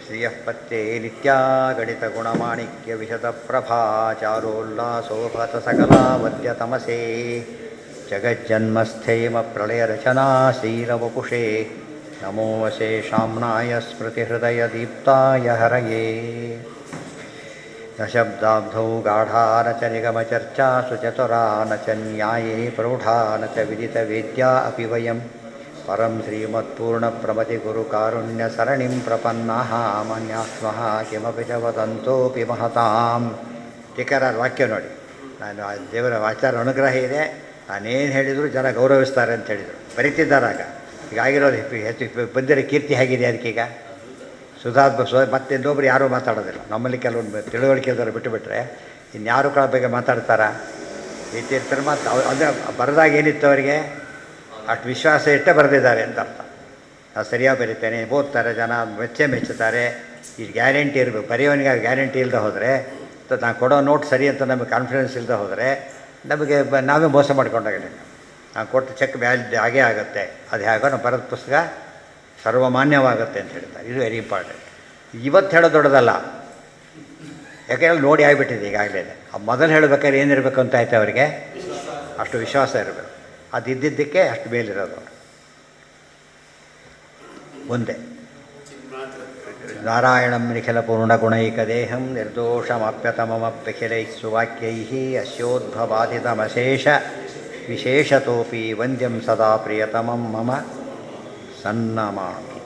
ಶ್ರಿಯಃ ಪತ್ಯೇ ನಿತ್ಯಾ ಗಣಿತ ಗುಣಮಾಣಿಕ್ಯ ವಿಶದ ಪ್ರಭಾ ಚಾರೋಲ್ಲಾಸೋಭತ ಸಕಲಾವದ್ಯ ತಮಸೇ ಜಗಜ್ಜನ್ಮಸ್ಥೇಮ ಪ್ರಳಯ ರಚನಾ ಶ್ರೀರವಪುಷೇ ನಮೋ ವಶೇಷಾಮ್ನಾಯ ಸ್ಮೃತಿಹೃದಯ ದೀಪ್ತಾಯ ಹರಯೇ ನ ಶಬ್ದಾಬ್ಧೌ ಗಾಢಾ ನ ಚ ನಿಗಮಚರ್ಚಾಸು ಚತುರಾ ನ ಚ ನ್ಯಾಯೇ ಪ್ರೌಢಾ ನ ಚ ವಿದಿತವೇದ್ಯಾ ಅಪಿ ವಯಂ ಪರಂ ಶ್ರೀಮತ್ಪೂರ್ಣಪ್ರಮತಿಗುರುಕಾರುಣ್ಯಸರಣಿಂ ಪ್ರಪನ್ನಾಃ ಮನ್ಯಾಸ್ಮಃ ಕಿಮಪಿ ಚ ವದಂತೋಪಿ ಮಹತಾಂ. ಟೀಕಾರರ ವಾಕ್ಯ ನೋಡಿ, ನಾನು ಆ ದೇವರ ಆಚಾರ ಅನುಗ್ರಹ ಇದೆ, ನಾನೇನು ಹೇಳಿದರೂ ಜನ ಗೌರವಿಸ್ತಾರೆ ಅಂತ ಹೇಳಿದರು. ಬರೀತಿದ್ದಾರಾಗ ಈಗ ಆಗಿರೋದು ಹೆಚ್ಚು ಬಂದಿರೋ ಕೀರ್ತಿ ಹೇಗಿದೆ ಅದಕ್ಕೀಗ. ಮತ್ತೆ ಇನ್ನೊಬ್ರು ಯಾರೂ ಮಾತಾಡೋದಿಲ್ಲ. ನಮ್ಮಲ್ಲಿ ಕೆಲವೊಂದು ತಿಳುವಳಿಕೆ ಇದ್ದವರು ಬಿಟ್ಟುಬಿಟ್ರೆ ಇನ್ಯಾರು ಕಾಳ ಬಗ್ಗೆ ಮಾತಾಡ್ತಾರ? ಈ ತೀರ್ಥರು ಮಾತು ಅಂದರೆ ಬರೆದಾಗ ಏನಿತ್ತು ಅವರಿಗೆ ಅಷ್ಟು ವಿಶ್ವಾಸ ಇಟ್ಟೇ ಬರೆದಿದ್ದಾರೆ ಅಂತ ಅರ್ಥ. ನಾನು ಸರಿಯಾಗಿ ಬರೀತೇನೆ, ಓದ್ತಾರೆ, ಜನ ಮೆಚ್ಚುತ್ತಾರೆ. ಈ ಗ್ಯಾರಂಟಿ ಇರಬೇಕು. ಬರೆಯೋನಿಗೆ ಗ್ಯಾರಂಟಿ ಇಲ್ಲದೆ ಹೋದರೆ, ನಾನು ಕೊಡೋ ನೋಟ್ ಸರಿ ಅಂತ ನಮಗೆ ಕಾನ್ಫಿಡೆನ್ಸ್ ಇಲ್ಲದೆ ಹೋದರೆ ನಮಗೆ ನಾವೇ ಮೋಸ ಮಾಡ್ಕೊಂಡಾಗಿದೆ. ನಾನು ಕೊಟ್ಟು ಚೆಕ್ ವ್ಯಾಲಿಡ್ ಆಗೇ ಆಗುತ್ತೆ. ಅದು ಹೇಗೋ ನಾವು ಬರೆದ ಪುಸ್ತಕ ಸರ್ವಮಾನ್ಯವಾಗುತ್ತೆ ಅಂತ ಹೇಳ್ತಾರೆ. ಇದು ವೆರಿ ಇಂಪಾರ್ಟೆಂಟ್. ಇವತ್ತು ಹೇಳೋದು ದೊಡ್ಡದಲ್ಲ, ಯಾಕೆಂದ್ರೆ ನೋಡಿ ಆಗಿಬಿಟ್ಟಿದೆ ಈಗಾಗಲೇ. ಮೊದಲು ಹೇಳಬೇಕಾದ್ರೆ ಏನಿರಬೇಕು ಅಂತ ಆಯ್ತು ಅವರಿಗೆ, ಅಷ್ಟು ವಿಶ್ವಾಸ ಇರಬೇಕು. ಅದು ಇದ್ದಿದ್ದಕ್ಕೆ ಅಷ್ಟು ಮೇಲಿರೋದು. ಒಂದೇ ನಾರಾಯಣಂ ನಿಖಿಲ ಪೂರ್ಣಗುಣೈಕದೇಹಂ ನಿರ್ದೋಷಮಾಪ್ಯತಮಮಪ್ಯಖಿಲೈಃ ಸುವಾಕ್ಯೈಃ ಅಸ್ಯೋದ್ಭವಾದಿತಮಶೇಷ ವಿಶೇಷತೋಪಿ ವಂದ್ಯಂ ಸದಾ ಪ್ರಿಯತಮಂ ಮಮ ಸನ್ನಮಾಮಿ.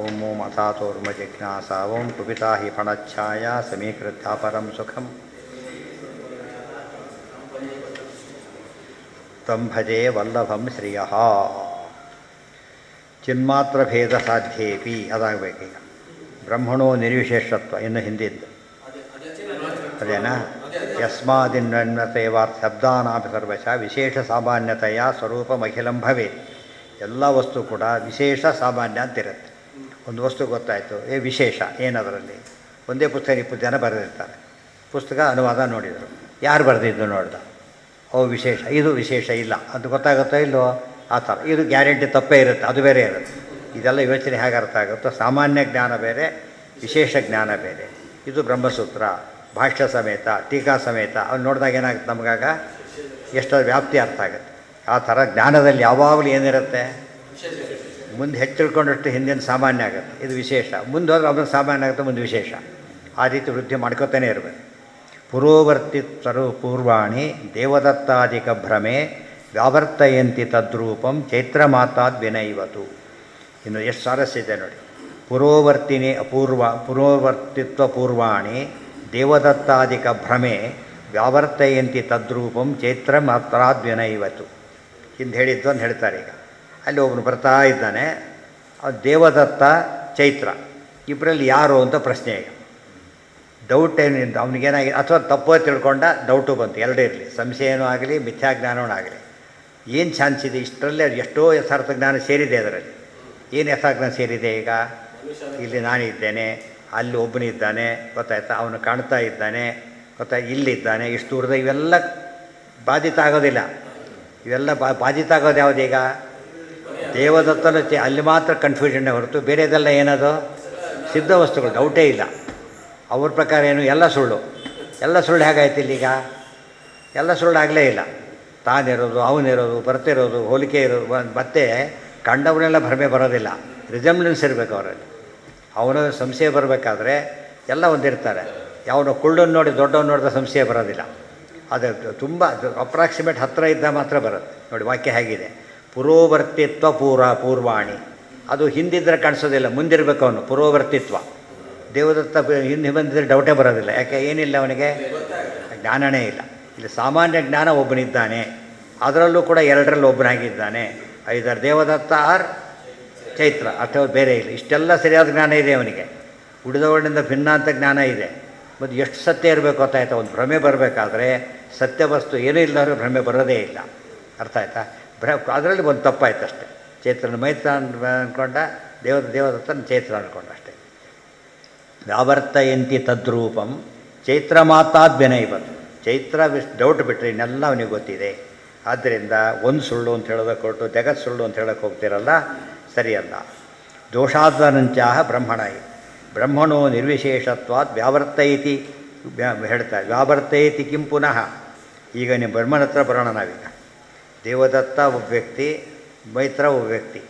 ಓಂ ಓಂ ಅಥಾತೋರ್ಮ ಜಿಜ್ಞಾಸಾ ಓಂ ಕುಪಿತಾ ಹಿ ಫಣಚ್ಛಾಯಾ ಸಮೀಕೃತ್ಯಾಪರಂ ಸುಖಂ ತ್ವಂ ಭಜೆ ವಲ್ಲಭಂ ಶ್ರಿಯಃ. ಚಿನ್ಮಾತ್ರಭೇದ ಸಾಧ್ಯೇಪಿ ಅದಾಗಬೇಕೀಗ. ಬ್ರಹ್ಮಣೋ ನಿರ್ವಿಶೇಷತ್ವ ಇನ್ನು ಹಿಂದಿದ್ದು ಅದೇನಾ? ಯಸ್ಮಾದಿನ್ವನ್ಯತೇವಾರ್ಥ ಶಬ್ದಾನಾಪಿ ಸರ್ವಶಃ ವಿಶೇಷ ಸಾಮಾನ್ಯತೆಯ ಸ್ವರೂಪಮಖಿಲಂ ಭವೇತ್. ಎಲ್ಲ ವಸ್ತು ಕೂಡ ವಿಶೇಷ ಸಾಮಾನ್ಯ ಅಂತಿರುತ್ತೆ. ಒಂದು ವಸ್ತು ಗೊತ್ತಾಯಿತು, ವಿಶೇಷ ಏನದರಲ್ಲಿ? ಒಂದೇ ಪುಸ್ತಕ 20 ಜನ ಬರೆದಿರ್ತಾರೆ. ಪುಸ್ತಕ ಅನುವಾದ ನೋಡಿದರು, ಯಾರು ಬರೆದಿದ್ದು ನೋಡ್ದ, ವಿಶೇಷ, ಇದು ವಿಶೇಷ ಇಲ್ಲ ಅದು ಗೊತ್ತಾಗುತ್ತೋ ಇಲ್ಲವೋ ಆ ಥರ. ಇದು ಗ್ಯಾರಂಟಿ ತಪ್ಪೇ ಇರುತ್ತೆ, ಅದು ಬೇರೆ ಇರುತ್ತೆ. ಇದೆಲ್ಲ ಯೋಚನೆ ಹೇಗೆ ಅರ್ಥ ಆಗುತ್ತೋ, ಸಾಮಾನ್ಯ ಜ್ಞಾನ ಬೇರೆ, ವಿಶೇಷ ಜ್ಞಾನ ಬೇರೆ. ಇದು ಬ್ರಹ್ಮಸೂತ್ರ ಭಾಷ್ಯ ಸಮೇತ ಟೀಕಾ ಸಮೇತ ಅವ್ನು ನೋಡಿದಾಗ ಏನಾಗುತ್ತೆ ನಮಗಾಗ ಎಷ್ಟು ವ್ಯಾಪ್ತಿ ಅರ್ಥ ಆಗುತ್ತೆ. ಆ ಥರ ಜ್ಞಾನದಲ್ಲಿ ಯಾವಾಗಲೂ ಏನಿರುತ್ತೆ, ಮುಂದೆ ಹೆಚ್ಚು ತಿಳ್ಕೊಂಡಷ್ಟು ಹಿಂದಿನ ಸಾಮಾನ್ಯ ಆಗುತ್ತೆ, ಇದು ವಿಶೇಷ. ಮುಂದೆ ಹೋದ್ರೆ ಅದನ್ನು ಸಾಮಾನ್ಯ ಆಗುತ್ತೆ, ಮುಂದೆ ವಿಶೇಷ. ಆ ರೀತಿ ವೃದ್ಧಿ ಮಾಡ್ಕೋತಾನೆ ಇರಬೇಕು. ಪುರೋವರ್ತಿತ್ವರು ಪೂರ್ವಾಣಿ ದೇವದತ್ತಾಧಿಕ ಭ್ರಮೆ ವ್ಯಾವರ್ತಯಂತಿ ತದ್ರೂಪಂ ಚೈತ್ರಮಾತಾದ್ ವಿನೈವತು. ಇನ್ನು ಎಷ್ಟು ಸಾರಸ್ಯ ಇದೆ ನೋಡಿ. ಪುರೋವರ್ತಿತ್ವ ಪೂರ್ವಾಣಿ ದೇವದತ್ತಾಧಿಕ ಭ್ರಮೆ ವ್ಯಾವರ್ತಯಂತಿ ತದ್ರೂಪಂ ಚೈತ್ರಮಾತ್ರಾದ್ ವಿನೈವತು. ಹಿಂದೆ ಹೇಳಿದ್ದು ಅಂತ ಹೇಳ್ತಾರೆ. ಈಗ ಅಲ್ಲಿ ಒಬ್ಬನು ಬರ್ತಾ ಇದ್ದಾನೆ, ದೇವದತ್ತ ಚೈತ್ರ ಇಬ್ಬರಲ್ಲಿ ಯಾರು ಅಂತ ಪ್ರಶ್ನೆ. ಈಗ ಡೌಟ್ ಏನಿಲ್ಲ ಅವನಿಗೇನಾಗಿದೆ, ಅಥವಾ ತಪ್ಪೋ ತಿಳ್ಕೊಂಡ ಡೌಟು ಬಂತು, ಎರಡೇ ಇರಲಿ, ಸಂಶಯನೂ ಆಗಲಿ ಮಿಥ್ಯಾಜ್ಞಾನವೂ ಆಗಲಿ. ಏನು ಚಾನ್ಸ್ ಇದೆ? ಇಷ್ಟರಲ್ಲೇ ಎಷ್ಟೋ ಯಥಾರ್ಥ ಜ್ಞಾನ ಸೇರಿದೆ ಅದರಲ್ಲಿ. ಏನು ಯಥಾಜ್ಞಾನ ಸೇರಿದೆ? ಈಗ ಇಲ್ಲಿ ನಾನಿದ್ದೇನೆ, ಅಲ್ಲಿ ಒಬ್ಬನಿದ್ದಾನೆ, ಗೊತ್ತಾಯ್ತಾ, ಅವನು ಕಾಣ್ತಾ ಇದ್ದಾನೆ, ಇಲ್ಲಿದ್ದಾನೆ, ಇಷ್ಟು ದೂರದ, ಇವೆಲ್ಲ ಬಾಧಿತ ಆಗೋದಿಲ್ಲ. ಇವೆಲ್ಲ ಬಾಧಿತ ಆಗೋದು ಯಾವುದೀಗ? ದೇವದತ್ತನ ಅಲ್ಲಿ ಮಾತ್ರ ಕನ್ಫ್ಯೂಷನ್ನೇ ಹೊರತು ಬೇರೆದೆಲ್ಲ ಏನದು ಸಿದ್ಧ ವಸ್ತುಗಳು, ಡೌಟೇ ಇಲ್ಲ. ಅವ್ರ ಪ್ರಕಾರ ಏನು ಎಲ್ಲ ಸುಳ್ಳು. ಎಲ್ಲ ಸುಳ್ಳು ಹೇಗಾಯ್ತು ಇಲ್ಲೀಗ? ಎಲ್ಲ ಸುಳ್ಳು ಆಗಲೇ ಇಲ್ಲ. ತಾನಿರೋದು, ಅವನಿರೋದು, ಬರ್ತಿರೋದು, ಹೋಲಿಕೆ ಇರೋದು. ಮತ್ತೆ ಕಂಡವನ್ನೆಲ್ಲ ಭ್ರಮೆ ಬರೋದಿಲ್ಲ, ರಿಸೆಂಬ್ಲೆನ್ಸ್ ಇರಬೇಕು ಅವರಲ್ಲಿ. ಅವನ ಸಂಶಯ ಬರಬೇಕಾದ್ರೆ ಎಲ್ಲ ಒಂದಿರ್ತಾರೆ. ಯಾವನು ಕುಳ್ಳನ್ನು ನೋಡಿ ದೊಡ್ಡವನು ನೋಡಿದ ಸಂಶಯ ಬರೋದಿಲ್ಲ. ಅದು ತುಂಬ ಅಪ್ರಾಕ್ಸಿಮೇಟ್ ಹತ್ತಿರ ಇದ್ದ ಮಾತ್ರ ಬರುತ್ತೆ. ನೋಡಿ ವಾಕ್ಯ ಹೇಗಿದೆ, ಪುರೋವರ್ತಿತ್ವ ಪೂರ್ವಾಣಿ. ಅದು ಹಿಂದಿದ್ರೆ ಕಾಣಿಸೋದಿಲ್ಲ, ಮುಂದಿರಬೇಕು ಅವನು. ಪುರೋವರ್ತಿತ್ವ ದೇವದತ್ತ ಹಿಂದೆ ಬಂದಿದ್ದರೆ ಡೌಟೇ ಬರೋದಿಲ್ಲ. ಯಾಕೆ? ಏನಿಲ್ಲ ಅವನಿಗೆ, ಜ್ಞಾನನೇ ಇಲ್ಲ. ಇಲ್ಲಿ ಸಾಮಾನ್ಯ ಜ್ಞಾನ ಒಬ್ಬನಿದ್ದಾನೆ, ಅದರಲ್ಲೂ ಕೂಡ ಎರಡರಲ್ಲಿ ಒಬ್ಬನಾಗಿದ್ದಾನೆ. ಐದರ ದೇವದತ್ತ ಆರ್ ಚೈತ್ರ, ಅಥವಾ ಬೇರೆ ಇಲ್ಲ. ಇಷ್ಟೆಲ್ಲ ಸರಿಯಾದ ಜ್ಞಾನ ಇದೆ ಅವನಿಗೆ. ಉಳಿದವಳಿಂದ ಭಿನ್ನಾಂತ ಜ್ಞಾನ ಇದೆ. ಮತ್ತು ಎಷ್ಟು ಸತ್ಯ ಇರಬೇಕು ಗೊತ್ತಾಯ್ತಾ? ಒಂದು ಭ್ರಮೆ ಬರಬೇಕಾದ್ರೆ ಸತ್ಯ ವಸ್ತು ಏನೂ ಇಲ್ಲದ್ರೆ ಭ್ರಮೆ ಬರೋದೇ ಇಲ್ಲ. ಅರ್ಥ ಆಯ್ತಾ? ಅದರಲ್ಲಿ ಒಂದು ತಪ್ಪಾಯ್ತು ಅಷ್ಟೇ. ಚೈತ್ರನ ಮೈತ್ರ ಅಂದ್ಕೊಂಡ, ದೇವದತ್ತನ ಚೈತ್ರ ಅಂದ್ಕೊಂಡ ಅಷ್ಟೇ. ವ್ಯಾವರ್ತಯಂತಿ ತದ್ರೂಪಂ ಚೈತ್ರ ಮಾತಾದ್ ಬೆನೈವತ್ತು. ಚೈತ್ರ ಡೌಟ್ ಬಿಟ್ಟರೆ ಇನ್ನೆಲ್ಲ ಅವನಿಗೆ ಗೊತ್ತಿದೆ. ಆದ್ದರಿಂದ ಒಂದು ಸುಳ್ಳು ಅಂತ ಹೇಳೋದಕ್ಕೆ ಹೊರಟು ಜಗತ್ ಸುಳ್ಳು ಅಂತ ಹೇಳೋಕ್ಕೆ ಹೋಗ್ತಿರಲ್ಲ, ಸರಿಯಲ್ಲ. ದೋಷಾದ್ವನಂಚಾಹ ಬ್ರಹ್ಮಣ. ಬ್ರಹ್ಮಣೋ ನಿರ್ವಿಶೇಷತ್ವಾತ್ ವ್ಯಾವರ್ತಯತಿ ಹೇಳ್ತಾರೆ. ವ್ಯಾವರ್ತಯತಿ ಕಿಂ ಪುನಃ. ಈಗ ನೀವು ಬ್ರಹ್ಮನ ಹತ್ರ ಬರೋಣ ನಾವೀಗ. ದೇವದತ್ತ ಒಬ್ಬ ವ್ಯಕ್ತಿ, ಮೈತ್ರ ಒಬ್ಬ ವ್ಯಕ್ತಿ,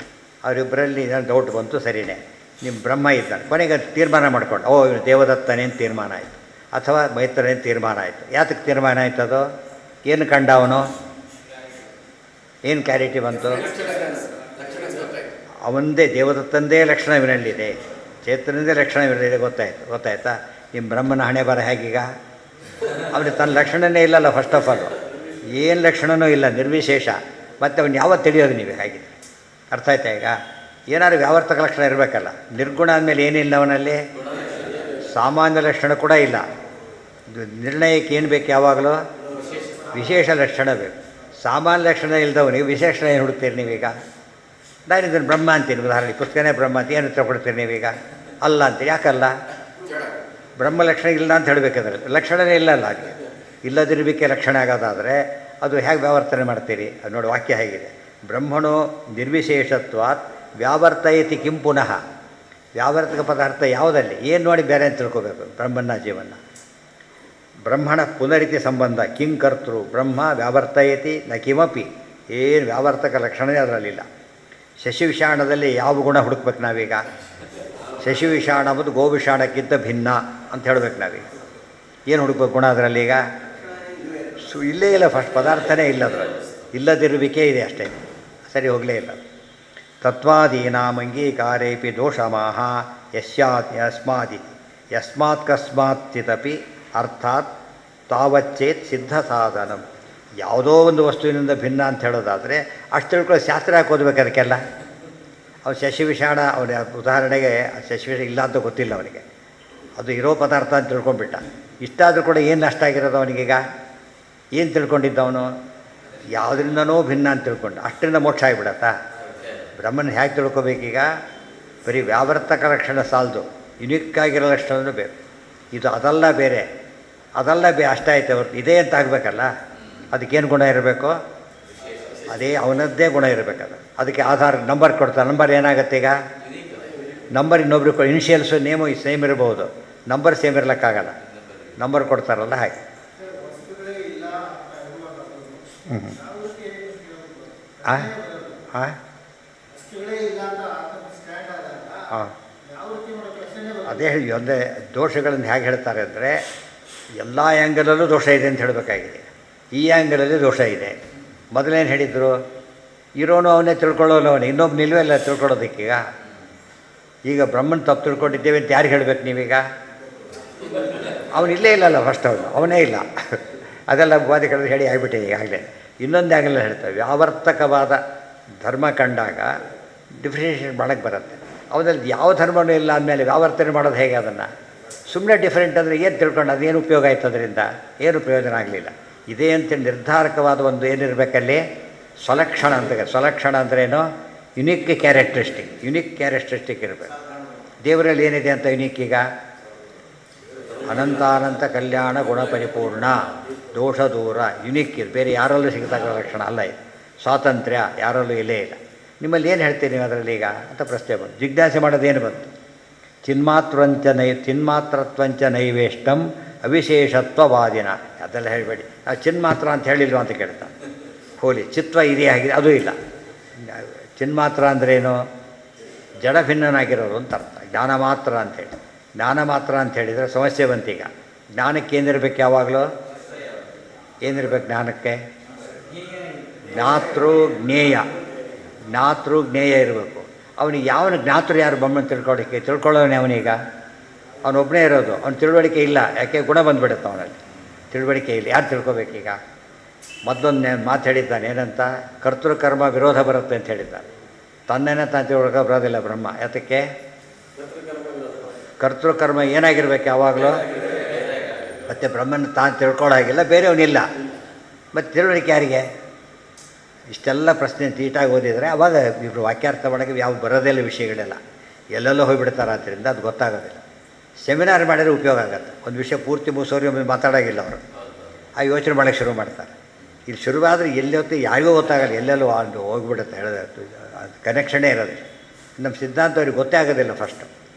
ಅವರಿಬ್ಬರಲ್ಲಿ ಡೌಟ್ ಬಂತು, ಸರಿಯೇ. ನಿಮ್ಮ ಬ್ರಹ್ಮ ಇದ್ದಾನೆ, ಕೊನೆಗೆ ತೀರ್ಮಾನ ಮಾಡ್ಕೊಂಡು ಇವನು ದೇವದತ್ತನೇನು ತೀರ್ಮಾನ ಆಯಿತು, ಅಥವಾ ಮೈತ್ರನೇನು ತೀರ್ಮಾನ ಆಯಿತು. ಯಾತಕ್ಕೆ ತೀರ್ಮಾನ ಆಯ್ತದು? ಏನು ಕಂಡ ಅವನು? ಏನು ಕ್ಲಾರಿಟಿ ಬಂತು? ಅವನದೇ ದೇವದತ್ತಂದೇ ಲಕ್ಷಣ ಇವನಲ್ಲಿದೆ, ಚೇತನದೇ ಲಕ್ಷಣ ಇವನಲ್ಲಿದೆ, ಗೊತ್ತಾಯ್ತಾ? ನಿಮ್ಮ ಬ್ರಹ್ಮನ ಹಣೆ ಬರ ಹೇಗೀಗ? ಅವನಿಗೆ ತನ್ನ ಲಕ್ಷಣವೇ ಇಲ್ಲಲ್ಲ. ಫಸ್ಟ್ ಆಫ್ ಆಲು ಏನು ಲಕ್ಷಣವೂ ಇಲ್ಲ, ನಿರ್ವಿಶೇಷ. ಮತ್ತು ಅವನು ಯಾವತ್ತು ತಿಳಿಯೋದು ನೀವು ಹೇಗಿದೆ? ಅರ್ಥ ಆಯ್ತಾ? ಈಗ ಏನಾದ್ರು ವ್ಯಾವರ್ತಕ ಲಕ್ಷಣ ಇರಬೇಕಲ್ಲ. ನಿರ್ಗುಣ ಅಂದಮೇಲೆ ಏನಿಲ್ಲ ಅವನಲ್ಲಿ, ಸಾಮಾನ್ಯ ಲಕ್ಷಣ ಕೂಡ ಇಲ್ಲ. ನಿರ್ಣಯಕ್ಕೆ ಏನು ಬೇಕು? ಯಾವಾಗಲೂ ವಿಶೇಷ ಲಕ್ಷಣ ಬೇಕು. ಸಾಮಾನ್ಯ ಲಕ್ಷಣ ಇಲ್ಲದವನಿಗೆ ವಿಶೇಷ ಏನು ಹುಡುಕ್ತೀರಿ ನೀವೀಗ? ನಾನು ಇದನ್ನು ಬ್ರಹ್ಮ ಅಂತೀನಿ, ಉದಾಹರಣೆ ಪುಸ್ತಕನೇ ಬ್ರಹ್ಮ ಅಂತ ಏನು ಕೊಡ್ತೀರಿ ನೀವೀಗ? ಅಲ್ಲ ಅಂತೀರಿ. ಯಾಕಲ್ಲ? ಬ್ರಹ್ಮ ಲಕ್ಷಣ ಇಲ್ಲ ಅಂತ ಹೇಳಬೇಕಾದ್ರೆ ಲಕ್ಷಣವೇ ಇಲ್ಲಲ್ಲ. ಹಾಗೆ ಇಲ್ಲದಿರಬೇಕೆ ಲಕ್ಷಣ ಆಗೋದಾದರೆ ಅದು ಹೇಗೆ ವ್ಯಾವರ್ತನೆ ಮಾಡ್ತೀರಿ? ಅದು ನೋಡಿ ವಾಕ್ಯ ಹೇಗಿದೆ. ಬ್ರಹ್ಮಣೋ ನಿರ್ವಿಶೇಷತ್ವಾತ್ ವ್ಯಾವರ್ತಯತಿ ಕಿಂ ಪುನಃ. ವ್ಯಾವರ್ತಕ ಪದಾರ್ಥ ಯಾವುದಲ್ಲಿ? ಏನು ನೋಡಿ ಬೇರೆ ಅಂತ ತಿಳ್ಕೋಬೇಕು ಬ್ರಹ್ಮನ ಜೀವನ. ಬ್ರಹ್ಮಣ ಪುನರಿತಿ ಸಂಬಂಧ. ಕಿಂ ಕರ್ತೃ ಬ್ರಹ್ಮ ವ್ಯಾವರ್ತಯತಿ ನ ಕಿಮಪಿ. ಏನು ವ್ಯಾವರ್ತಕ ಲಕ್ಷಣವೇ ಅದರಲ್ಲಿಲ್ಲ. ಶಶಿವಿಷಾಣದಲ್ಲಿ ಯಾವ ಗುಣ ಹುಡುಕ್ಬೇಕು ನಾವೀಗ? ಶಶಿವಿಷಾಣ ಮತ್ತು ಗೋವಿಷಾಣಕ್ಕಿಂತ ಭಿನ್ನ ಅಂತ ಹೇಳಬೇಕು ನಾವೀಗ. ಏನು ಹುಡುಕ್ಬೇಕು ಗುಣ ಅದರಲ್ಲಿ? ಈಗ ಇಲ್ಲೇ ಇಲ್ಲ, ಫಸ್ಟ್ ಪದಾರ್ಥನೇ ಇಲ್ಲ ಅದರಲ್ಲಿ. ಇಲ್ಲದಿರುವಿಕೆ ಇದೆ ಅಷ್ಟೇ, ಸರಿ ಹೋಗಲೇ ಇಲ್ಲ. ತತ್ವಾದೀನಾಂ ಅಂಗೀಕಾರೇಪಿ ದೋಷಮಾಹ ಯಸ್ಮಾತ್ ಕಸ್ಮಾತ್ತಿತಪಿ ಅರ್ಥಾತ್ ತಾವಚ್ಚೇತ್ ಸಿದ್ಧ ಸಾಧನಂ. ಯಾವುದೋ ಒಂದು ವಸ್ತುವಿನಿಂದ ಭಿನ್ನ ಅಂತ ಹೇಳೋದಾದರೆ ಅಷ್ಟು ತಿಳ್ಕೊಳ್ಳೋ ಶಾಸ್ತ್ರ ಯಾಕೆ ಓದಬೇಕು ಅದಕ್ಕೆಲ್ಲ? ಅವನು ಶಶಿವಿಷಾಣ, ಅವನ ಉದಾಹರಣೆಗೆ ಶಶಿವಿಷ ಇಲ್ಲ ಅಂತ ಗೊತ್ತಿಲ್ಲ ಅವನಿಗೆ, ಅದು ಇರೋ ಪದಾರ್ಥ ಅಂತ ತಿಳ್ಕೊಂಡ್ಬಿಟ್ಟ. ಇಷ್ಟಾದರೂ ಕೂಡ ಏನು ನಷ್ಟ ಆಗಿರೋದು ಅವನಿಗೀಗ? ಏನು ತಿಳ್ಕೊಂಡಿದ್ದವನು? ಯಾವುದರಿಂದನೋ ಭಿನ್ನ ಅಂತ ತಿಳ್ಕೊಂಡು ಅಷ್ಟರಿಂದ ಮೋಕ್ಷ ಆಗಿಬಿಡತ್ತಾ? ಬ್ರಹ್ಮನ ಹೇಗೆ ತಿಳ್ಕೊಬೇಕೀಗ? ಬರೀ ವ್ಯಾವರ್ತಕ ಲಕ್ಷಣ ಸಾಲದು, ಯುನಿಕ್ಕಾಗಿರೋ ಲಕ್ಷಣವೂ ಬೇಕು. ಇದು ಅದಲ್ಲ ಬೇರೆ, ಅದಲ್ಲ ಅಷ್ಟೇ ಆಯ್ತು ಹೊರತು ಇದೇ ಅಂತ ಆಗಬೇಕಲ್ಲ. ಅದಕ್ಕೇನು ಗುಣ ಇರಬೇಕು? ಅದೇ ಅವನದ್ದೇ ಗುಣ ಇರಬೇಕಲ್ಲ. ಅದಕ್ಕೆ ಆಧಾರ್ ನಂಬರ್ ಕೊಡ್ತಾರೆ. ನಂಬರ್ ಏನಾಗುತ್ತೆ ಈಗ? ನಂಬರ್ ಇನ್ನೊಬ್ರು ಇನಿಷಿಯಲ್ಸು ನೇಮು ಸೇಮ್ ಇರಬಹುದು, ನಂಬರ್ ಸೇಮ್ ಇರಲಿಕ್ಕಾಗಲ್ಲ. ನಂಬರ್ ಕೊಡ್ತಾರಲ್ಲ ಹಾಗೆ. ಅದೇ ಹೇಳಿ. ಒಂದೇ ದೋಷಗಳನ್ನು ಹೇಗೆ ಹೇಳ್ತಾರೆ ಅಂದರೆ, ಎಲ್ಲ ಆ್ಯಂಗಲಲ್ಲೂ ದೋಷ ಇದೆ ಅಂತ ಹೇಳಬೇಕಾಗಿದೆ. ಈ ಆ್ಯಂಗಲಲ್ಲಿ ದೋಷ ಇದೆ. ಮೊದಲೇನು ಹೇಳಿದರು? ಇರೋನು ಅವನೇ ತಿಳ್ಕೊಳ್ಳೋನು ಅವನೇ, ಇನ್ನೊಬ್ಬ ನಿಲ್ವೇ ಇಲ್ಲ ತಿಳ್ಕೊಳ್ಳೋದಕ್ಕೀಗ. ಈಗ ಬ್ರಹ್ಮನ್ ತಪ್ಪು ತಿಳ್ಕೊಂಡಿದ್ದೇವೆ ಅಂತ ಯಾರಿಗೆ ಹೇಳಬೇಕು ನೀವೀಗ? ಅವನಿಲ್ಲೇ ಇಲ್ಲಲ್ಲ, ಫಸ್ಟ್ ಅವನೇ ಇಲ್ಲ. ಅದೆಲ್ಲ ವಾದಿಗಳು ಹೇಳಿ ಆಗಿಬಿಟ್ಟೆ ಈಗಾಗಲೇ. ಇನ್ನೊಂದು ಆ್ಯಂಗಲ್ ಹೇಳ್ತಾರೆ, ವ್ಯಾವರ್ತಕವಾದ ಧರ್ಮ ಕಂಡಾಗ ಡಿಫ್ರೆನ್ಷಿಯೇಟ್ ಮಾಡೋಕ್ಕೆ ಬರುತ್ತೆ. ಅವನಲ್ಲಿ ಯಾವ ಧರ್ಮವೂ ಇಲ್ಲ ಅಂದಮೇಲೆ ವ್ಯಾವರ್ತನೆ ಮಾಡೋದು ಹೇಗೆ? ಅದನ್ನು ಸುಮ್ಮನೆ ಡಿಫ್ರೆಂಟ್ ಅಂದರೆ ಏನು ತಿಳ್ಕೊಂಡು ಅದೇನು ಉಪಯೋಗ ಆಯ್ತು? ಅದರಿಂದ ಏನು ಪ್ರಯೋಜನ ಆಗಲಿಲ್ಲ. ಇದೇ ಅಂತೇಳಿ ನಿರ್ಧಾರಕವಾದ ಒಂದು ಏನಿರಬೇಕಲ್ಲಿ? ಸ್ವಲಕ್ಷಣ ಅಂತ. ಸ್ವಲಕ್ಷಣ ಅಂದ್ರೇನು? ಯುನಿಕ್ ಕ್ಯಾರೆಕ್ಟರಿಸ್ಟಿಕ್ ಇರಬೇಕು. ದೇವರಲ್ಲಿ ಏನಿದೆ ಅಂತ ಯುನಿಕ್? ಈಗ ಅನಂತಾನಂತ ಕಲ್ಯಾಣ ಗುಣ ಪರಿಪೂರ್ಣ, ದೋಷ ದೂರ, ಯುನಿಕ್ ಇದು. ಬೇರೆ ಯಾರಲ್ಲೂ ಸಿಗತಕ್ಕ ಲಕ್ಷಣ ಅಲ್ಲ ಇದು. ಸ್ವಾತಂತ್ರ್ಯ ಯಾರಲ್ಲೂ ಇಲ್ಲೇ ಇಲ್ಲ. ನಿಮ್ಮಲ್ಲಿ ಏನು ಹೇಳ್ತೀರಿ ನೀವು ಅದರಲ್ಲಿ ಈಗ ಅಂತ ಪ್ರಶ್ನೆ ಬಂತು. ಜಿಜ್ಞಾಸೆ ಮಾಡೋದೇನು ಬಂತು? ಚಿನ್ಮಾತ್ರತ್ವಂಚ ನೈವೇಷ್ಟಂ ಅವಿಶೇಷತ್ವವಾದಿನ. ಅದೆಲ್ಲ ಹೇಳಬೇಡಿ. ನಾವು ಚಿನ್ಮಾತ್ರ ಅಂತ ಹೇಳಿಲ್ವ ಅಂತ ಕೇಳ್ತಾನೆ. ಹೋಲಿ ಚಿತ್ವ ಇದೆಯೇ ಆಗಿದೆ? ಅದೂ ಇಲ್ಲ. ಚಿನ್ಮಾತ್ರ ಅಂದ್ರೇನು? ಜಡ ಭಿನ್ನನಾಗಿರೋರು ಅಂತ ಅರ್ಥ. ಜ್ಞಾನ ಮಾತ್ರ ಅಂಥೇಳಿ. ಜ್ಞಾನ ಮಾತ್ರ ಅಂತ ಹೇಳಿದರೆ ಸಮಸ್ಯೆ ಬಂತೀಗ. ಜ್ಞಾನಕ್ಕೆ ಏನಿರಬೇಕು? ಯಾವಾಗಲೂ ಏನಿರಬೇಕು ಜ್ಞಾನಕ್ಕೆ? ಜ್ಞಾತೃ ಜ್ಞೇಯ ಇರಬೇಕು. ಅವನಿಗೆ ಯಾವನ ಜ್ಞಾತೃ ಯಾರು? ಬ್ರಹ್ಮನ ತಿಳ್ಕೊಳ್ಳೋನೇ ಅವನೀಗ. ಅವನೊಬ್ಬನೇ ಇರೋದು. ಅವನ ತಿಳುವಳಿಕೆ ಇಲ್ಲ. ಯಾಕೆ? ಗುಣ ಬಂದುಬಿಡುತ್ತೆ ಅವನಲ್ಲಿ, ತಿಳುವಳಿಕೆ ಇಲ್ಲ. ಯಾರು ತಿಳ್ಕೊಬೇಕೀಗ? ಮತ್ತೊಂದು ಮಾತು ಹೇಳಿದ್ದಾನೆ, ಏನಂತ? ಕರ್ತೃಕರ್ಮ ವಿರೋಧ ಬರುತ್ತೆ ಅಂತ ಹೇಳಿದ್ದಾನೆ. ತನ್ನೇನೆ ತಾನು ತಿಳ್ಕೊಳಕ್ಕೆ ಬರೋದಿಲ್ಲ ಬ್ರಹ್ಮ. ಯಾತಕ್ಕೆ? ಕರ್ತೃಕರ್ಮ ಏನಾಗಿರ್ಬೇಕು ಯಾವಾಗಲೂ? ಮತ್ತು ಬ್ರಹ್ಮನ ತಾನು ತಿಳ್ಕೊಳ್ಳೋ ಹಾಗಿಲ್ಲ, ಬೇರೆಯವನಿಲ್ಲ. ಮತ್ತು ತಿಳುವಳಿಕೆ ಯಾರಿಗೆ? ಇಷ್ಟೆಲ್ಲ ಪ್ರಶ್ನೆ ನೀಟಾಗಿ ಓದಿದರೆ ಆವಾಗ ಇವರು ವಾಕ್ಯಾರ್ಥ ಮಾಡೋಕ್ಕೆ ಯಾವ ಬರೋದಿಲ್ಲ ವಿಷಯಗಳೆಲ್ಲ. ಎಲ್ಲೆಲ್ಲೋ ಹೋಗಿಬಿಡ್ತಾರೆ. ಆದ್ದರಿಂದ ಅದು ಗೊತ್ತಾಗೋದಿಲ್ಲ. ಸೆಮಿನಾರ್ ಮಾಡಿದರೆ ಉಪಯೋಗ ಆಗುತ್ತೆ. ಒಂದು ವಿಷಯ ಪೂರ್ತಿ ಮುಗಿಸೋರಿಗೆ ಮಾತಾಡೋಂಗಿಲ್ಲ ಅವರು. ಆ ಯೋಚನೆ ಮಾಡೋಕ್ಕೆ ಶುರು ಮಾಡ್ತಾರೆ. ಇಲ್ಲಿ ಶುರುವಾದರೆ ಎಲ್ಲಿ ಹೊತ್ತು ಯಾರಿಗೂ ಗೊತ್ತಾಗಲ್ಲ, ಎಲ್ಲೆಲ್ಲೋ ಹೋಗಿಬಿಡುತ್ತೆ. ಹೇಳೋದು ಅದು ಕನೆಕ್ಷನೇ ಇರೋದಿಲ್ಲ. ನಮ್ಮ ಸಿದ್ಧಾಂತ ಅವ್ರಿಗೆ ಗೊತ್ತೇ ಆಗೋದಿಲ್ಲ ಫಸ್ಟು.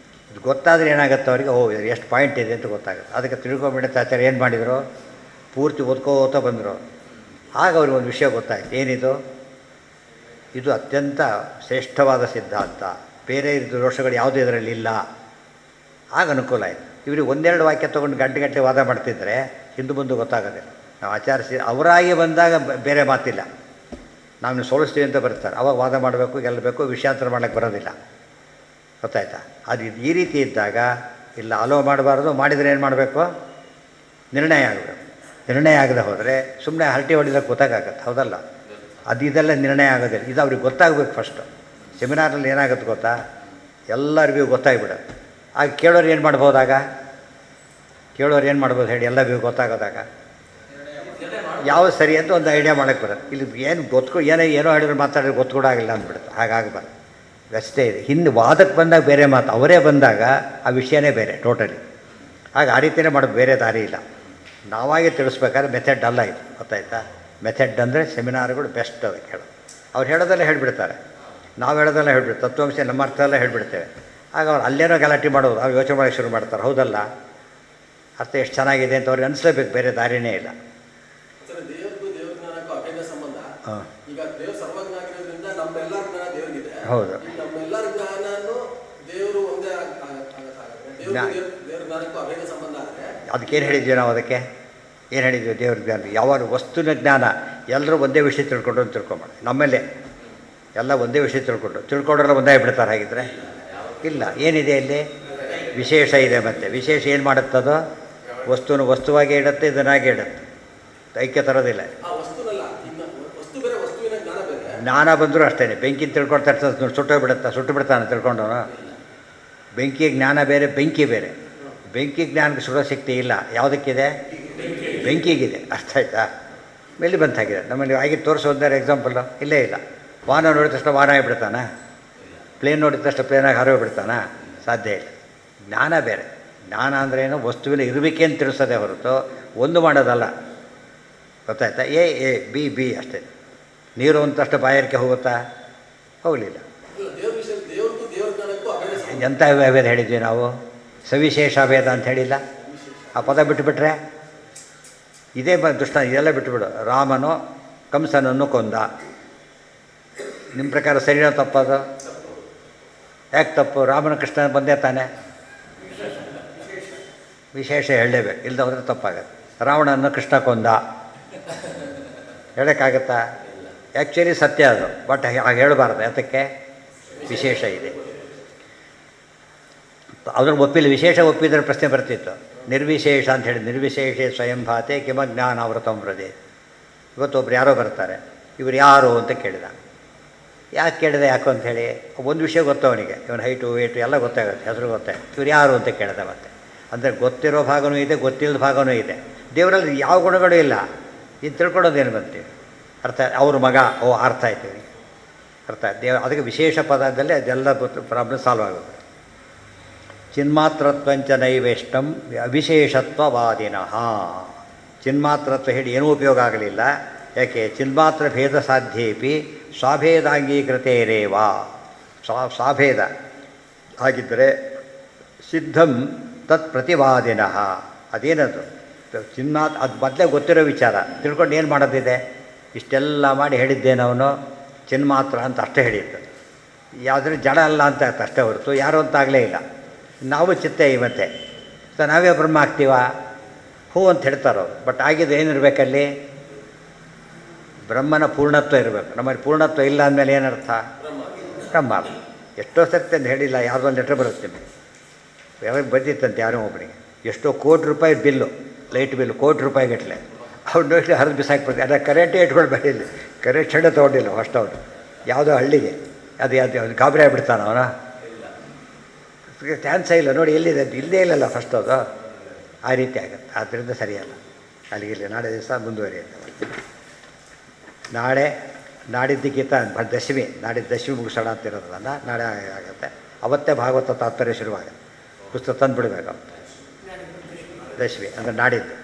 ಇದು ಗೊತ್ತಾದರೆ ಏನಾಗುತ್ತೆ ಅವರಿಗೆ, ಓ ಎಷ್ಟು ಪಾಯಿಂಟ್ ಇದೆ ಅಂತ ಗೊತ್ತಾಗುತ್ತೆ. ಅದಕ್ಕೆ ತಿಳ್ಕೊಂಬಿಡುತ್ತೆ ಆಚಾರ್ಯ ಏನು ಮಾಡಿದರು, ಪೂರ್ತಿ ಓದ್ಕೋತಾ ಬಂದರು. ಆಗ ಅವ್ರಿಗೆ ಒಂದು ವಿಷಯ ಗೊತ್ತಾಯ್ತು, ಏನಿದು, ಇದು ಅತ್ಯಂತ ಶ್ರೇಷ್ಠವಾದ ಸಿದ್ಧಾಂತ, ಬೇರೆ ದೋಷಗಳು ಯಾವುದೂ ಇದರಲ್ಲಿ ಇಲ್ಲ. ಆಗ ಅನುಕೂಲ ಆಯಿತು. ಇವ್ರಿಗೆ ಒಂದೆರಡು ವಾಕ್ಯ ತೊಗೊಂಡು ಗಂಟೆ ವಾದ ಮಾಡ್ತಿದ್ರೆ ಹಿಂದೆ ಮುಂದೆ ಗೊತ್ತಾಗೋದಿಲ್ಲ. ನಾವು ಆಚರಿಸಿ ಅವರಾಗಿ ಬಂದಾಗ ಬೇರೆ ಮಾತಿಲ್ಲ, ನಾವು ಸೋಲಿಸ್ತೀವಿ ಅಂತ ಬರ್ತಾರೆ, ಅವಾಗ ವಾದ ಮಾಡಬೇಕು, ಗೆಲ್ಲಬೇಕು, ವಿಷಯಾಂತರ ಮಾಡೋಕ್ಕೆ ಬರೋದಿಲ್ಲ. ಗೊತ್ತಾಯ್ತಾ? ಅದು ಈ ರೀತಿ ಇದ್ದಾಗ ಇಲ್ಲ ಅಲೋ ಮಾಡಬಾರ್ದು, ಮಾಡಿದರೆ ಏನು ಮಾಡಬೇಕು, ನಿರ್ಣಯ ಆಗಬೇಕು. ನಿರ್ಣಯ ಆಗದೆ ಹೋದರೆ ಸುಮ್ಮನೆ ಹರಟಿ ಹೊಡಿಲಿಕ್ಕೆ ಗೊತ್ತಾಗತ್ತೆ, ಹೌದಲ್ಲ? ಇದೆಲ್ಲ ನಿರ್ಣಯ ಆಗೋದಿಲ್ಲ. ಇದು ಅವ್ರಿಗೆ ಗೊತ್ತಾಗಬೇಕು ಫಸ್ಟು. ಸೆಮಿನಾರಲ್ಲಿ ಏನಾಗುತ್ತೆ ಗೊತ್ತಾ, ಎಲ್ಲರಿಗೂ ಗೊತ್ತಾಗ್ಬಿಡೋದು. ಆಗ ಕೇಳೋರು ಏನು ಮಾಡ್ಬೋದಾಗ, ಕೇಳೋರು ಏನು ಮಾಡ್ಬೋದು ಹೇಳಿ, ಎಲ್ಲರಿಗೂ ಗೊತ್ತಾಗೋದಾಗ ಯಾವುದು ಸರಿ ಅಂತ ಒಂದು ಐಡಿಯಾ ಮಾಡೋಕ್ಕೆ ಬರೋದು. ಇಲ್ಲಿ ಏನು ಏನೋ ಹೇಳಿದ್ರು ಮಾತಾಡಿದ್ರೆ ಗೊತ್ತು ಕೂಡ ಆಗಿಲ್ಲ ಅಂದ್ಬಿಡುತ್ತೆ. ಹಾಗಾಗಬಾರ್ದು. ಅಷ್ಟೇ ಇದೆ. ಹಿಂದೆ ವಾದಕ್ಕೆ ಬಂದಾಗ ಬೇರೆ ಮಾತು, ಅವರೇ ಬಂದಾಗ ಆ ವಿಷಯನೇ ಬೇರೆ ಟೋಟಲಿ. ಆಗ ಆ ರೀತಿಯೇ ಮಾಡೋದು, ಬೇರೆ ದಾರಿ ಇಲ್ಲ. ನಾವಾಗೆ ತಿಳಿಸ್ಬೇಕಾದ್ರೆ ಮೆಥಡ್ ಅಲ್ಲ ಇದು. ಗೊತ್ತಾಯ್ತಾ? ಮೆಥಡ್ ಅಂದರೆ ಸೆಮಿನಾರ್ಗಳು ಬೆಸ್ಟ್ ಅದಕ್ಕೆ ಹೇಳೋದು. ಅವ್ರು ಹೇಳೋದೆಲ್ಲ ಹೇಳಿಬಿಡ್ತಾರೆ, ನಾವು ಹೇಳೋದೆಲ್ಲ ಹೇಳ್ಬಿಡ್ತೀವಿ, ತತ್ವಾಂಶ ನಮ್ಮ ಅರ್ಥ ಎಲ್ಲ ಹೇಳಿಬಿಡ್ತೇವೆ. ಆಗ ಅವ್ರು ಅಲ್ಲೇನೋ ಗಲಾಟೆ ಮಾಡೋದು, ಅವ್ರು ಯೋಚನೆ ಮಾಡೋಕ್ಕೆ ಶುರು ಮಾಡ್ತಾರೆ, ಹೌದಲ್ಲ ಅರ್ಥ ಎಷ್ಟು ಚೆನ್ನಾಗಿದೆ ಅಂತ ಅವ್ರಿಗೆ ಅನಿಸ್ಲೇಬೇಕು, ಬೇರೆ ದಾರಿನೇ ಇಲ್ಲ. ಹಾಂ, ಹೌದು. ಅದಕ್ಕೇನು ಹೇಳಿದ್ವಿ ನಾವು, ಅದಕ್ಕೆ ಏನು ಹೇಳಿದ್ವಿ, ದೇವ್ರ ಜ್ಞಾನ ಯಾವಾಗ ವಸ್ತುವಿನ ಜ್ಞಾನ, ಎಲ್ಲರೂ ಒಂದೇ ವಿಷಯ ತಿಳ್ಕೊಂಡು ಅಂತ ತಿಳ್ಕೊಂಬಾರ್ದು. ನಮ್ಮಲ್ಲೇ ಎಲ್ಲ ಒಂದೇ ವಿಷಯ ತಿಳ್ಕೊಂಡ್ರೆಲ್ಲ ಒಂದೇ ಬಿಡ್ತಾರೆ. ಹಾಗಿದ್ರೆ ಇಲ್ಲ, ಏನಿದೆ ಇಲ್ಲಿ ವಿಶೇಷ ಇದೆ. ಮತ್ತು ವಿಶೇಷ ಏನು ಮಾಡುತ್ತದೋ, ವಸ್ತುವನ್ನು ವಸ್ತುವಾಗೇ ಇಡುತ್ತೆ, ಇದನ್ನಾಗೆ ಇಡುತ್ತೆ, ಐಕ್ಯ ತರೋದಿಲ್ಲ. ಜ್ಞಾನ ಬಂದರೂ ಅಷ್ಟೇ, ಬೆಂಕಿ ತಿಳ್ಕೊಳ್ತಾ ಇರ್ತದೆ, ಸುಟ್ಟು ಬಿಡ್ತಾನೆ ತಿಳ್ಕೊಂಡವನು. ಬೆಂಕಿ ಜ್ಞಾನ ಬೇರೆ, ಬೆಂಕಿ ಬೇರೆ. ಬೆಂಕಿ ಜ್ಞಾನಕ್ಕೆ ಸುಡೋ ಶಕ್ತಿ ಇಲ್ಲ, ಯಾವುದಕ್ಕಿದೆ, ಬೆಂಕಿಗಿದೆ. ಅರ್ಥ ಆಯ್ತಾ? ಮೇಲೆ ಬಂತಾಗಿದೆ. ನಮ್ಮಲ್ಲಿ ಆಗಿ ತೋರಿಸೋದಾರೆ ಎಕ್ಸಾಂಪಲ್ಲು ಇಲ್ಲೇ ಇಲ್ಲ. ವಾಹನ ನೋಡಿದ ತಕ್ಷಣ ವಾಹನ ಆಗಿಬಿಡ್ತಾನ, ಪ್ಲೇನ್ ನೋಡಿದ ತಕ್ಷಣ ಪ್ಲೇನಾಗಿ ಹಾರೋಗ್ಬಿಡ್ತಾನ, ಸಾಧ್ಯ ಇಲ್ಲ. ಜ್ಞಾನ ಬೇರೆ. ಜ್ಞಾನ ಅಂದ್ರೇನು, ವಸ್ತುವಿನ ಇರಬೇಕೆ ಅಂತ ತಿಳಿಸೋದೇ ಹೊರತು ಒಂದು ಮಾಡೋದಲ್ಲ. ಗೊತ್ತಾಯ್ತಾ? ಎ ಬಿ ಬಿ ಅಷ್ಟೇ. ನೀರು ಅಂತಷ್ಟು ಬಾಯಾರಿಕೆ ಹೋಗುತ್ತಾ? ಹೋಗಲಿಲ್ಲ. ಎಂಥ ಅಭೇದ ಹೇಳಿದ್ವಿ ನಾವು, ಸವಿಶೇಷ ಅಭೇದ ಅಂತ ಹೇಳಿಲ್ಲ. ಆ ಪದ ಬಿಟ್ಟುಬಿಟ್ರೆ ಇದೇ ದುಷ್ಟ, ಇದೆಲ್ಲ ಬಿಟ್ಟುಬಿಡು. ರಾಮನು ಕಂಸನನ್ನು ಕೊಂದ, ನಿಮ್ಮ ಪ್ರಕಾರ ಸರಿನೋ ತಪ್ಪದು? ಯಾಕೆ ತಪ್ಪು? ರಾಮನ ಕೃಷ್ಣ ಬಂದೇ ತಾನೆ, ವಿಶೇಷ ಹೇಳಲೇಬೇಕು, ಇಲ್ಲದ ಹೋದರೆ ತಪ್ಪಾಗತ್ತೆ. ರಾವಣನ್ನು ಕೃಷ್ಣ ಕೊಂದ ಹೇಳೋಕ್ಕಾಗತ್ತಾ? ಆ್ಯಕ್ಚುಲಿ ಸತ್ಯ ಅದು, ಬಟ್ ಹಾಗೆ ಹೇಳಬಾರ್ದು. ಯಾತಕ್ಕೆ? ವಿಶೇಷ ಇದೆ. ಅದನ್ನು ಒಪ್ಪಿಲ್ಲ. ವಿಶೇಷ ಒಪ್ಪಿದ್ರೆ ಪ್ರಶ್ನೆ ಬರ್ತಿತ್ತು. ನಿರ್ವಿಶೇಷ ಅಂತ ಹೇಳಿ, ನಿರ್ವಿಶೇಷೇ ಸ್ವಯಂ ಭಾತೆ ಕಿಮ ಜ್ಞಾನಾವೃತಂ ಹೃದಯ. ಇವತ್ತೊಬ್ರು ಯಾರೋ ಬರ್ತಾರೆ, ಇವರು ಯಾರು ಅಂತ ಕೇಳಿದ. ಯಾಕೆ ಕೇಳಿದೆ, ಯಾಕೋ ಅಂಥೇಳಿ ಒಂದು ವಿಷಯ ಗೊತ್ತು ಅವನಿಗೆ, ಇವನ ಹೈಟು ವೇಟು ಎಲ್ಲ ಗೊತ್ತಾಗುತ್ತೆ, ಹೆಸರು ಗೊತ್ತಾಗುತ್ತೆ. ಇವ್ರು ಯಾರು ಅಂತ ಕೇಳಿದೆ. ಮತ್ತೆ ಅಂದರೆ ಗೊತ್ತಿರೋ ಭಾಗನೂ ಇದೆ, ಗೊತ್ತಿಲ್ಲದ ಭಾಗನೂ ಇದೆ. ದೇವರಲ್ಲಿ ಯಾವ ಗುಣಗಳು ಇಲ್ಲ. ಇದು ತಿಳ್ಕೊಳ್ಳೋದೇನು ಬಂತೀವಿ ಅರ್ಥ. ಅವ್ರ ಮಗ, ಓ ಅರ್ಥ ಆಯ್ತು ಇವನಿಗೆ, ಅರ್ಥ ದೇವ. ಅದಕ್ಕೆ ವಿಶೇಷ ಪದದಲ್ಲಿ ಅದೆಲ್ಲ ಪ್ರಾಬ್ಲಮ್ ಸಾಲ್ವ್ ಆಗುತ್ತೆ. ಚಿನ್ಮಾತ್ರತ್ವಂಚ ನೈವೇಷ್ಟಂ ಅವಿಶೇಷತ್ವವಾದಿನಃ. ಚಿನ್ಮಾತ್ರತ್ವ ಹೇಳಿ ಏನೂ ಉಪಯೋಗ ಆಗಲಿಲ್ಲ. ಯಾಕೆ? ಚಿನ್ಮಾತ್ರ ಭೇದ ಸಾಧ್ಯೇಪಿ ಸ್ವಾಭೇದಾಂಗೀಕೃತೇರೇವ. ಸ್ವಾಭೇದ ಆಗಿದ್ದರೆ ಸಿದ್ಧಂ ತತ್ ಪ್ರತಿವಾದಿನಃ. ಅದೇನದು ಚಿನ್ಮಾತ್ರ, ಅದು ಮೊದಲೇ ಗೊತ್ತಿರೋ ವಿಚಾರ, ತಿಳ್ಕೊಂಡು ಏನು ಮಾಡೋದಿದೆ? ಇಷ್ಟೆಲ್ಲ ಮಾಡಿ ಹೇಳಿದ್ದೇನವನು ಚಿನ್ಮಾತ್ರ ಅಂತ ಅಷ್ಟೇ ಹೇಳಿದ್ದು. ಯಾವುದ್ರ ಜಡ ಅಲ್ಲ ಅಂತ ಅಷ್ಟೇ ಹೊರತು ಯಾರು ಅಂತ ಆಗಲೇ ಇಲ್ಲ. ನಾವು ಚಿತ್ತ ಇವತ್ತೆ ಸೊ ನಾವೇ ಬ್ರಹ್ಮ ಆಗ್ತೀವ? ಹೂ ಅಂತ ಹೇಳ್ತಾರೋ. ಬಟ್ ಆಗಿದ್ದು ಏನಿರಬೇಕಲ್ಲಿ? ಬ್ರಹ್ಮನ ಪೂರ್ಣತ್ವ ಇರಬೇಕು. ನಮ್ಮಲ್ಲಿ ಪೂರ್ಣತ್ವ ಇಲ್ಲ ಅಂದಮೇಲೆ ಏನರ್ಥ? ಬ್ರಹ್ಮ. ಎಷ್ಟೋ ಸರ್ತಿ ಅಂತ ಹೇಳಿಲ್ಲ, ಯಾವುದೊಂದು ಲೆಟ್ರ್ ಬರುತ್ತೆ ನಿಮಗೆ. ಯಾವಾಗ ಬಂದಿತ್ತಂತೆ ಯಾರೋ ಒಬ್ಬರಿಗೆ, ಎಷ್ಟೋ ಕೋಟಿ ರೂಪಾಯಿ ಬಿಲ್ಲು, ಲೈಟ್ ಬಿಲ್ಲು ಕೋಟಿ ರೂಪಾಯಿ ಗಟ್ಟಲೆ. ಅವ್ರು ನೋಡಿ ಹರಿದು ಬಿಸಾಕ್ಬಿಡ್ತಾರೆ. ಅದ ಕರೆಂಟೇ ಇಟ್ಕೊಂಡು ಬರೀಲಿ, ಕರೆಂಟ್ ಚೆಂಡ ತೊಗೊಂಡಿಲ್ಲ ಫಸ್ಟ್ ಅವನು ಯಾವುದೋ ಹಳ್ಳಿಗೆ. ಅದು ಗಾಬರಿ ಆಗಿಬಿಡ್ತಾನೆ ಅವನ. ಚಾನ್ಸೇ ಇಲ್ಲ ನೋಡಿ, ಎಲ್ಲಿದೆ ಅಂತ ಇಲ್ಲದೇ ಇಲ್ಲಲ್ಲ ಫಸ್ಟ್ ಅದು. ಆ ರೀತಿ ಆಗುತ್ತೆ. ಆದ್ದರಿಂದ ಸರಿಯಲ್ಲ. ಅಲ್ಲಿಗಿಲ್ಲ. ನಾಳೆ ದಿವಸ ಮುಂದುವರಿಯುತ್ತೆ. ನಾಡಿದ್ದಕ್ಕಿಂತ ದಶಮಿ, ನಾಡಿದ್ದು ದಶಮಿ ಮುಗಿಸೋಣ ಅಂತಿರೋದಲ್ಲ, ನಾಳೆ ಆಗುತ್ತೆ. ಅವತ್ತೇ ಭಾಗವತ ತಾತ್ಪರ್ಯ ಶುರುವಾಗುತ್ತೆ. ಪುಸ್ತಕ ತಂದುಬಿಡ್ಬೇಕು ದಶಮಿ ಅಂದರೆ ನಾಡಿದ್ದು.